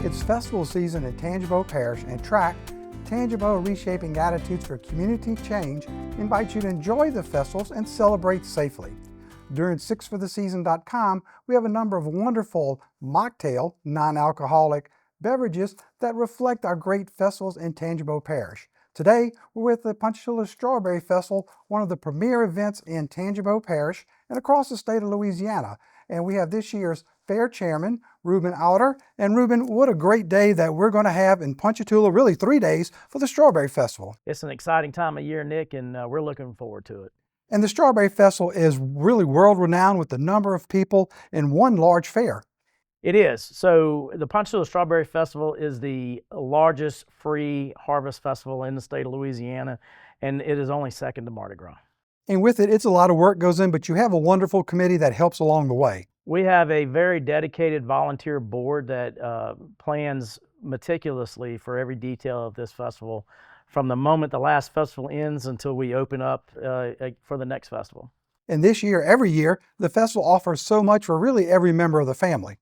It's festival season in Tangipahoa Parish, and TRAC, Tangipahoa Reshaping Attitudes for Community Change, invites you to enjoy the festivals and celebrate safely. During 6fortheseason.com, we have a number of wonderful mocktail, non-alcoholic beverages that reflect our great festivals in Tangipahoa Parish. Today, we're with the Ponchatoula Strawberry Festival, one of the premier events in Tangipahoa Parish and across the state of Louisiana. And we have this year's fair chairman, Reuben Outer. And Reuben, what a great day that we're going to have in Ponchatoula, really 3 days for the Strawberry Festival. It's an exciting time of year, Nick, and we're looking forward to it. And the Strawberry Festival is really world-renowned with the number of people in one large fair. It is. So the Ponchatoula Strawberry Festival is the largest free harvest festival in the state of Louisiana, and it is only second to Mardi Gras. And with it, it's a lot of work goes in, but you have a wonderful committee that helps along the way. We have a very dedicated volunteer board that plans meticulously for every detail of this festival, from the moment the last festival ends until we open up for the next festival. And this year, every year, the festival offers so much for really every member of the family.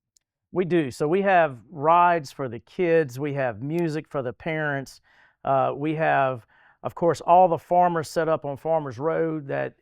We do. So we have rides for the kids, we have music for the parents, we have, of course, all the farmers set up on Farmers Road that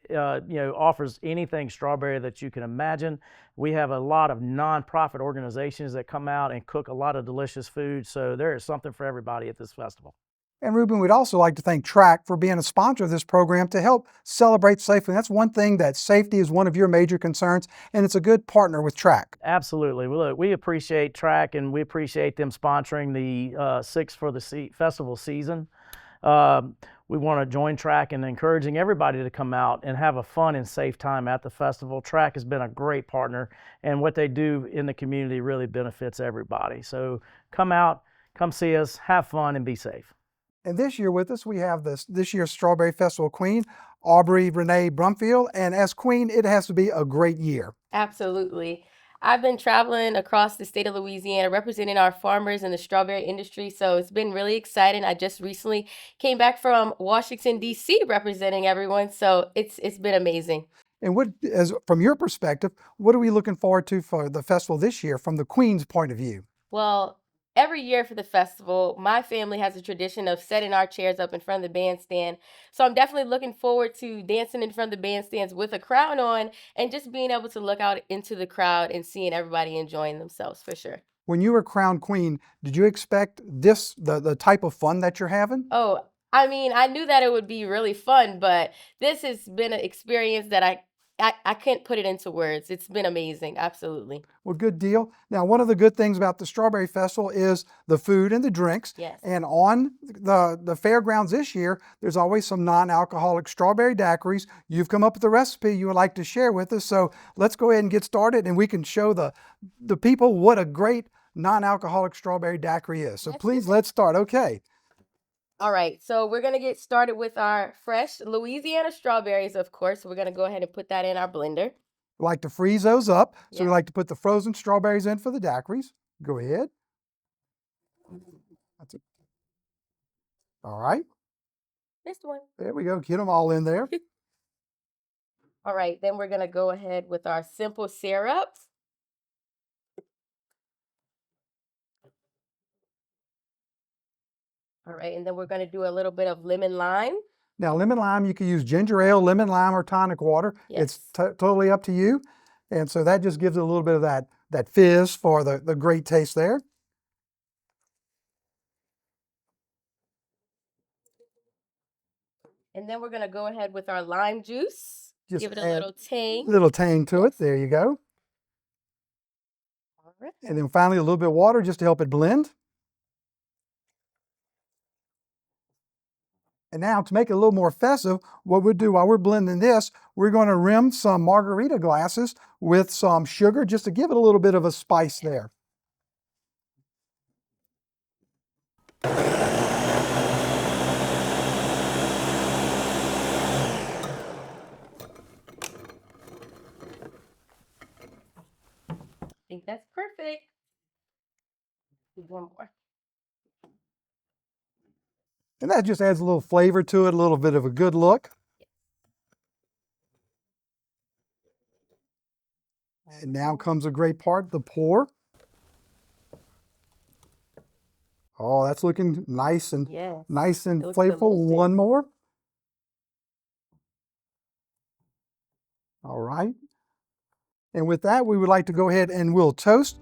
offers anything strawberry that you can imagine. We have a lot of nonprofit organizations that come out and cook a lot of delicious food. So there is something for everybody at this festival. And Reuben, we'd also like to thank TRAC for being a sponsor of this program to help celebrate safely. That's one thing, that safety is one of your major concerns, and it's a good partner with TRAC. Absolutely. Well, look, we appreciate TRAC, and we appreciate them sponsoring the Six for the Festival season. We want to join TRAC in encouraging everybody to come out and have a fun and safe time at the festival. TRAC has been a great partner, and what they do in the community really benefits everybody. So come out, come see us, have fun, and be safe. And this year with us, we have this year's Strawberry Festival Queen, Aubrey Renee Brumfield. And as Queen, it has to be a great year. Absolutely. I've been traveling across the state of Louisiana representing our farmers in the strawberry industry, so it's been really exciting. I just recently came back from Washington, D.C. representing everyone, so it's been amazing. And from your perspective, what are we looking forward to for the festival this year from the Queen's point of view? Well, every year for the festival, my family has a tradition of setting our chairs up in front of the bandstand. So I'm definitely looking forward to dancing in front of the bandstands with a crown on and just being able to look out into the crowd and seeing everybody enjoying themselves for sure. When you were crowned queen, did you expect the type of fun that you're having? Oh, I mean, I knew that it would be really fun, but this has been an experience that I can't put it into words. It's been amazing. Absolutely. Well, good deal. Now, one of the good things about the Strawberry Festival is the food and the drinks. Yes. And on the fairgrounds this year, there's always some non-alcoholic strawberry daiquiris. You've come up with a recipe you would like to share with us. So let's go ahead and get started, and we can show the people what a great non-alcoholic strawberry daiquiri is. So please, let's start. Okay. All right, so we're going to get started with our fresh Louisiana strawberries, of course. We're going to go ahead and put that in our blender. We like to freeze those up. So Yeah. we like to put the frozen strawberries in for the daiquiris. Go ahead. That's it. All right. This one. There we go. Get them all in there. All right, then we're going to go ahead with our simple syrups. All right, and then we're going to do a little bit of lemon lime. Now, lemon lime, you can use ginger ale, lemon lime, or tonic water. Yes. It's totally up to you. And so that just gives it a little bit of that fizz for the great taste there. And then we're going to go ahead with our lime juice. Just give it a add little tang. little tang to it. There you go. All right. And then finally, a little bit of water just to help it blend. And now, to make it a little more festive, what we'll do while we're blending this, we're going to rim some margarita glasses with some sugar just to give it a little bit of a spice there. I think that's perfect. Do one more. And that just adds a little flavor to it, a little bit of a good look. And now comes a great part, the pour. Oh, that's looking nice and Yes. nice and It looks flavorful. delicious. One more. All right. And with that, we would like to go ahead and we'll toast.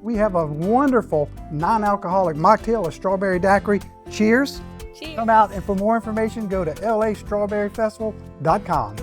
We have a wonderful non-alcoholic mocktail, a strawberry daiquiri. Cheers. Cheers. Come out, and for more information, go to lastrawberryfestival.com.